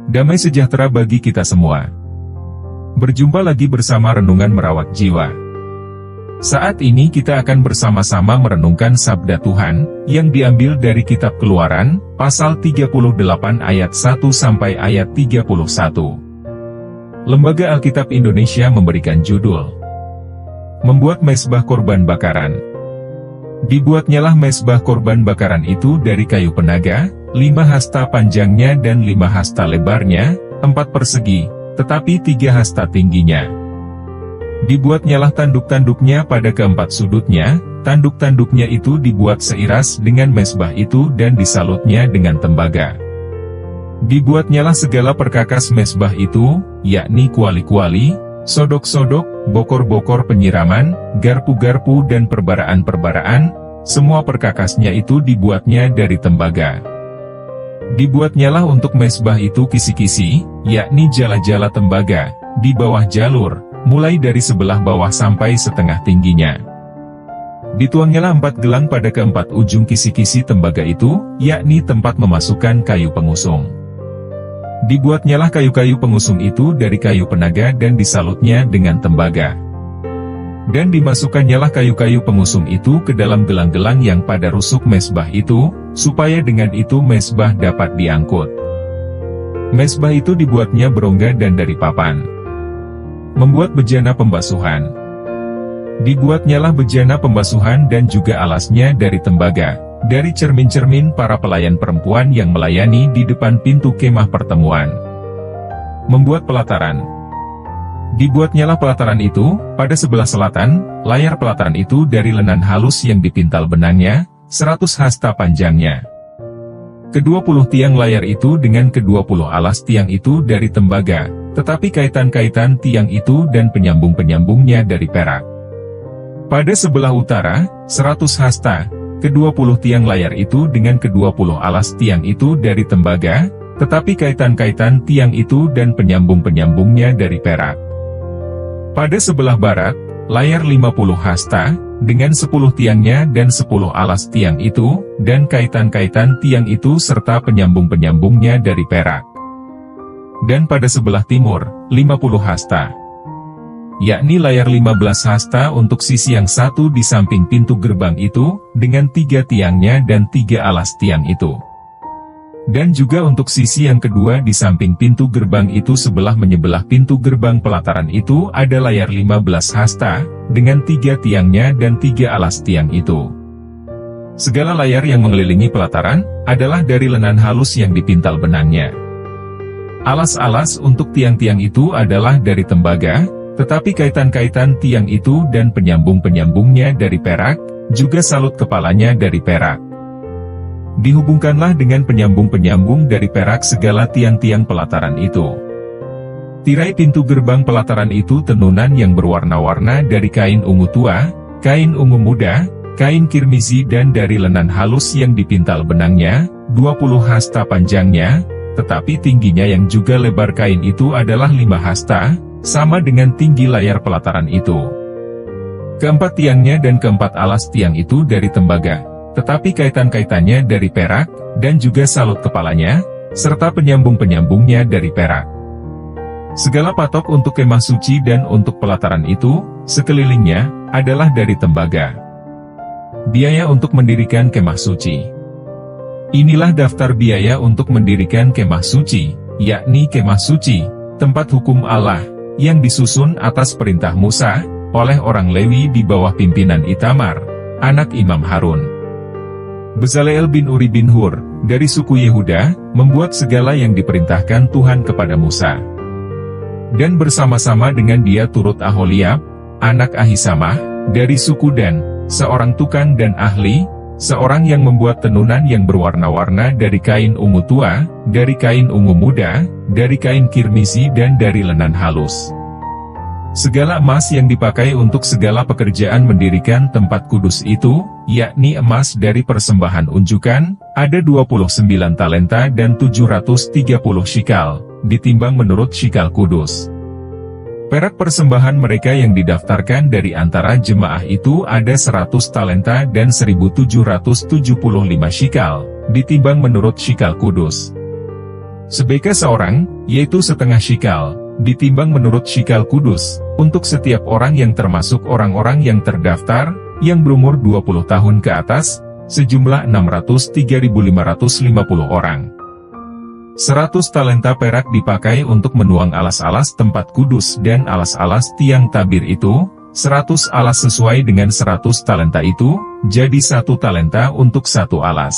Damai sejahtera bagi kita semua. Berjumpa lagi bersama Renungan Merawat Jiwa. Saat ini kita akan bersama-sama merenungkan sabda Tuhan, yang diambil dari kitab Keluaran, pasal 38 ayat 1 sampai ayat 31. Lembaga Alkitab Indonesia memberikan judul, Membuat Mezbah Korban Bakaran. Dibuatnyalah mezbah korban bakaran itu dari kayu penaga, 5 hasta panjangnya dan 5 hasta lebarnya, 4 persegi, tetapi 3 hasta tingginya. Dibuatnyalah tanduk-tanduknya pada keempat sudutnya, tanduk-tanduknya itu dibuat seiras dengan mezbah itu dan disalutnya dengan tembaga. Dibuatnyalah segala perkakas mezbah itu, yakni kuali-kuali, sodok-sodok, bokor-bokor penyiraman, garpu-garpu dan perbaraan-perbaraan, semua perkakasnya itu dibuatnya dari tembaga. Dibuatnyalah untuk mezbah itu kisi-kisi, yakni jala-jala tembaga, di bawah jalur, mulai dari sebelah bawah sampai setengah tingginya. Dituangnyalah 4 gelang pada keempat ujung kisi-kisi tembaga itu, yakni tempat memasukkan kayu pengusung. Dibuatnyalah kayu-kayu pengusung itu dari kayu penaga dan disalutnya dengan tembaga. Dan dimasukannyalah kayu-kayu pengusung itu ke dalam gelang-gelang yang pada rusuk mezbah itu, supaya dengan itu mezbah dapat diangkut. Mezbah itu dibuatnya berongga dan dari papan. Membuat bejana pembasuhan. Dibuatnyalah bejana pembasuhan dan juga alasnya dari tembaga, dari cermin-cermin para pelayan perempuan yang melayani di depan pintu kemah pertemuan. Membuat pelataran. Dibuatnyalah pelataran itu, pada sebelah selatan, layar pelataran itu dari lenan halus yang dipintal benangnya, 100 hasta panjangnya. Ke-20 tiang layar itu dengan ke-20 alas tiang itu dari tembaga, tetapi kaitan-kaitan tiang itu dan penyambung-penyambungnya dari perak. Pada sebelah utara, 100 hasta, ke-20 tiang layar itu dengan ke-20 alas tiang itu dari tembaga, tetapi kaitan-kaitan tiang itu dan penyambung-penyambungnya dari perak. Pada sebelah barat, layar 50 hasta, dengan 10 tiangnya dan 10 alas tiang itu, dan kaitan-kaitan tiang itu serta penyambung-penyambungnya dari perak. Dan pada sebelah timur, 50 hasta. Yakni layar 15 hasta untuk sisi yang satu di samping pintu gerbang itu, dengan 3 tiangnya dan 3 alas tiang itu. Dan juga untuk sisi yang kedua di samping pintu gerbang itu sebelah menyebelah pintu gerbang pelataran itu ada layar 15 hasta, dengan 3 tiangnya dan 3 alas tiang itu. Segala layar yang mengelilingi pelataran, adalah dari lenan halus yang dipintal benangnya. Alas-alas untuk tiang-tiang itu adalah dari tembaga, tetapi kaitan-kaitan tiang itu dan penyambung-penyambungnya dari perak, juga salut kepalanya dari perak. Dihubungkanlah dengan penyambung-penyambung dari perak segala tiang-tiang pelataran itu. Tirai pintu gerbang pelataran itu tenunan yang berwarna-warna dari kain ungu tua, kain ungu muda, kain kirmizi dan dari lenan halus yang dipintal benangnya, 20 hasta panjangnya, tetapi tingginya yang juga lebar kain itu adalah 5 hasta, sama dengan tinggi layar pelataran itu. Keempat tiangnya dan keempat alas tiang itu dari tembaga, tetapi kaitan-kaitannya dari perak, dan juga salut kepalanya, serta penyambung-penyambungnya dari perak. Segala patok untuk kemah suci dan untuk pelataran itu, sekelilingnya, adalah dari tembaga. Biaya untuk mendirikan kemah suci. Inilah daftar biaya untuk mendirikan kemah suci, yakni kemah suci, tempat hukum Allah, yang disusun atas perintah Musa, oleh orang Lewi di bawah pimpinan Itamar, anak Imam Harun. Bezaleel bin Uri bin Hur, dari suku Yehuda, membuat segala yang diperintahkan Tuhan kepada Musa. Dan bersama-sama dengan dia turut Aholiab, anak Ahisamah, dari suku Dan, seorang tukang dan ahli, seorang yang membuat tenunan yang berwarna-warna dari kain ungu tua, dari kain ungu muda, dari kain kirmizi dan dari lenan halus. Segala emas yang dipakai untuk segala pekerjaan mendirikan tempat kudus itu, yakni emas dari persembahan unjukan, ada 29 talenta dan 730 shikal, ditimbang menurut shikal kudus. Perak persembahan mereka yang didaftarkan dari antara jemaah itu ada 100 talenta dan 1775 shikal, ditimbang menurut shikal kudus. Sebeka seorang, yaitu setengah shikal, ditimbang menurut shikal kudus, untuk setiap orang yang termasuk orang-orang yang terdaftar, yang berumur 20 tahun ke atas, sejumlah 603.550 orang. 100 talenta perak dipakai untuk menuang alas-alas tempat kudus dan alas-alas tiang tabir itu, 100 alas sesuai dengan 100 talenta itu, jadi 1 talenta untuk 1 alas.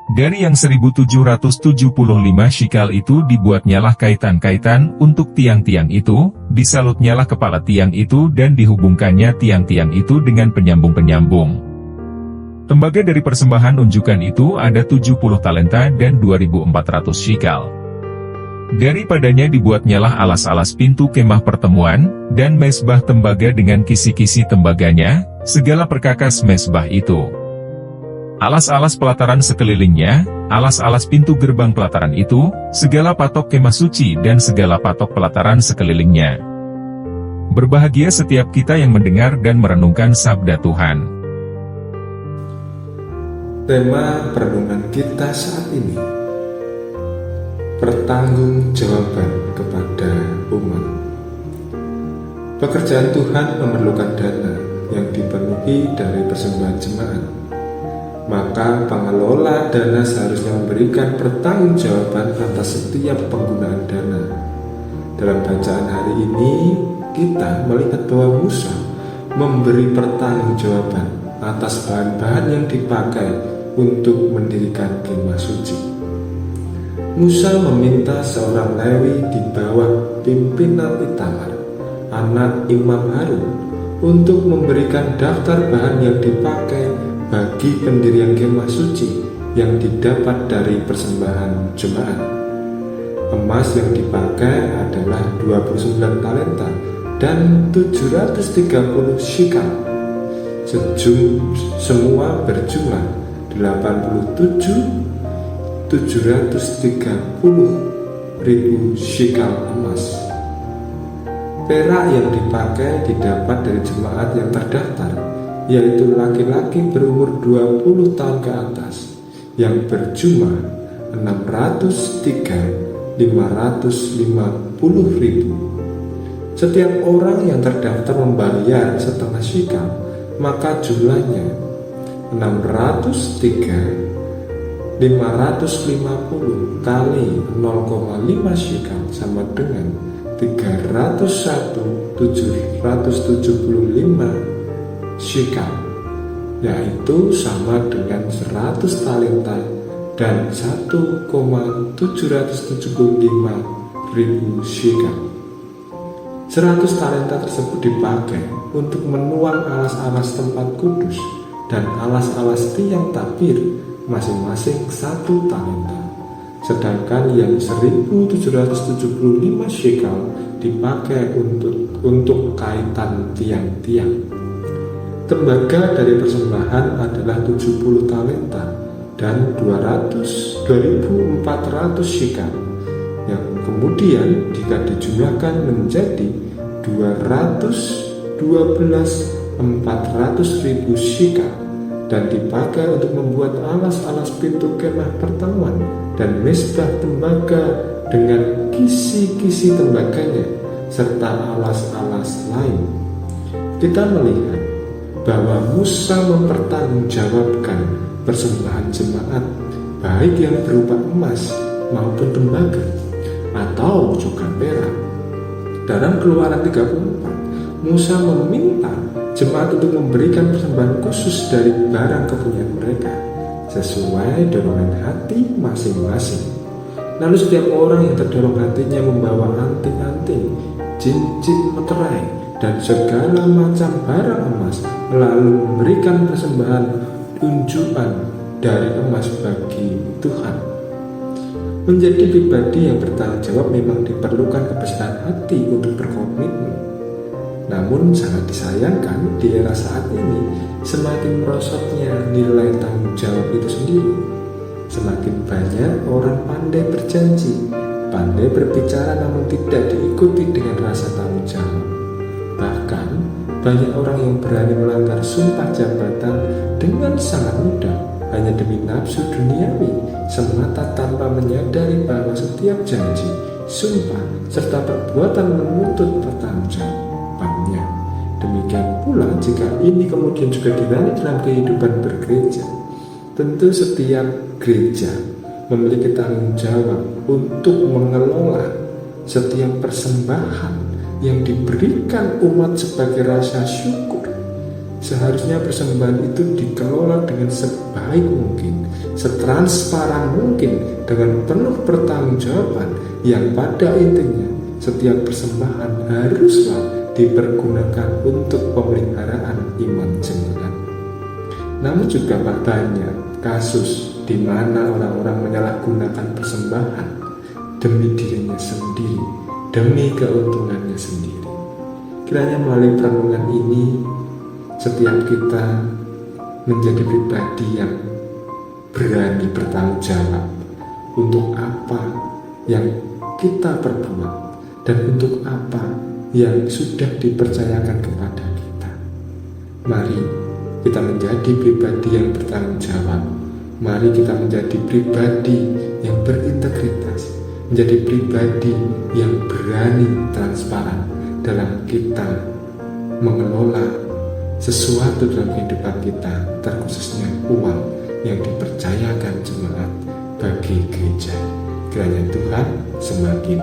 Dari yang 1775 shikal itu dibuatnyalah kaitan-kaitan untuk tiang-tiang itu, disalutnyalah kepala tiang itu dan dihubungkannya tiang-tiang itu dengan penyambung-penyambung. Tembaga dari persembahan unjukan itu ada 70 talenta dan 2.400 shikal. Daripadanya dibuatnyalah alas-alas pintu kemah pertemuan, dan mezbah tembaga dengan kisi-kisi tembaganya, segala perkakas mezbah itu. Alas-alas pelataran sekelilingnya, alas-alas pintu gerbang pelataran itu, segala patok kemah suci dan segala patok pelataran sekelilingnya. Berbahagia setiap kita yang mendengar dan merenungkan sabda Tuhan. Tema perenungan kita saat ini, pertanggungjawaban kepada umat. Pekerjaan Tuhan memerlukan dana yang dipenuhi dari persembahan jemaat. Maka pengelola dana seharusnya memberikan pertanggungjawaban atas setiap penggunaan dana. Dalam bacaan hari ini, kita melihat bahwa Musa memberi pertanggungjawaban atas bahan-bahan yang dipakai untuk mendirikan kemah suci. Musa meminta seorang Lewi di bawah pimpinan Itamar, anak Imam Harun, untuk memberikan daftar bahan yang dipakai bagi pendirian kemah suci yang didapat dari persembahan jemaat. Emas yang dipakai adalah 29 talenta dan 730 shikal. Semua berjumlah 87.730.000 shikal emas. Perak yang dipakai didapat dari jemaat yang terdaftar, yaitu laki-laki berumur 20 tahun ke atas, yang berjumlah 603.550.000. Setiap orang yang terdaftar membayar setengah shikal, maka jumlahnya 603.550 kali 0,5 shikal sama dengan 301.775 shikal, yaitu sama dengan 100 talenta dan 1,775.000 shikal. 100 talenta tersebut dipakai untuk menuang alas-alas tempat kudus dan alas-alas tiang tabir masing-masing 1 talenta. Sedangkan yang 1775 shikal dipakai untuk kaitan tiang-tiang. Tembaga dari persembahan adalah 70 talenta dan 2.400 shikal, yang kemudian jika dijumlahkan menjadi 212.400.000 shikal dan dipakai untuk membuat alas-alas pintu kemah pertemuan dan mezbah tembaga dengan kisi-kisi tembaganya serta alas-alas lain. Kita melihat bahwa Musa mempertanggungjawabkan persembahan jemaat, baik yang berupa emas maupun tembaga atau juga perak. Dalam Keluaran 34, Musa meminta jemaat untuk memberikan persembahan khusus dari barang kepunyaan mereka sesuai dorongan hati masing-masing. Lalu setiap orang yang terdorong hatinya membawa anting-anting, cincin meterai, dan segala macam barang emas, lalu memberikan persembahan unjukan dari emas bagi Tuhan. Menjadi pribadi yang bertanggung jawab memang diperlukan kebesaran hati untuk berkomitmen. Namun sangat disayangkan di era saat ini, semakin merosotnya nilai tanggung jawab itu sendiri. Semakin banyak orang pandai berjanji, pandai berbicara namun tidak diikuti dengan rasa tanggung jawab. Bahkan banyak orang yang berani melanggar sumpah jabatan dengan sangat mudah hanya demi nafsu duniawi semata tanpa menyadari bahwa setiap janji, sumpah, serta perbuatan menuntut pertanggungjawabannya. Demikian pula jika ini kemudian juga diraih dalam kehidupan bergereja. Tentu setiap gereja memiliki tanggung jawab untuk mengelola setiap persembahan yang diberikan umat sebagai rasa syukur. Seharusnya persembahan itu dikelola dengan sebaik mungkin, setransparan mungkin, dengan penuh pertanggungjawaban, yang pada intinya setiap persembahan haruslah dipergunakan untuk pemeliharaan iman jemaat. Namun juga banyak kasus di mana orang-orang menyalahgunakan persembahan demi dirinya sendiri, demi keuntungannya sendiri. Kiranya melalui perenungan ini setiap kita menjadi pribadi yang berani bertanggung jawab untuk apa yang kita perbuat dan untuk apa yang sudah dipercayakan kepada kita. Mari kita menjadi pribadi yang bertanggung jawab. Mari kita menjadi pribadi yang berintegritas, menjadi pribadi yang berani transparan dalam kita mengelola sesuatu dalam kehidupan kita, terkhususnya uang yang dipercayakan jemaat bagi gereja. Kiranya Tuhan semakin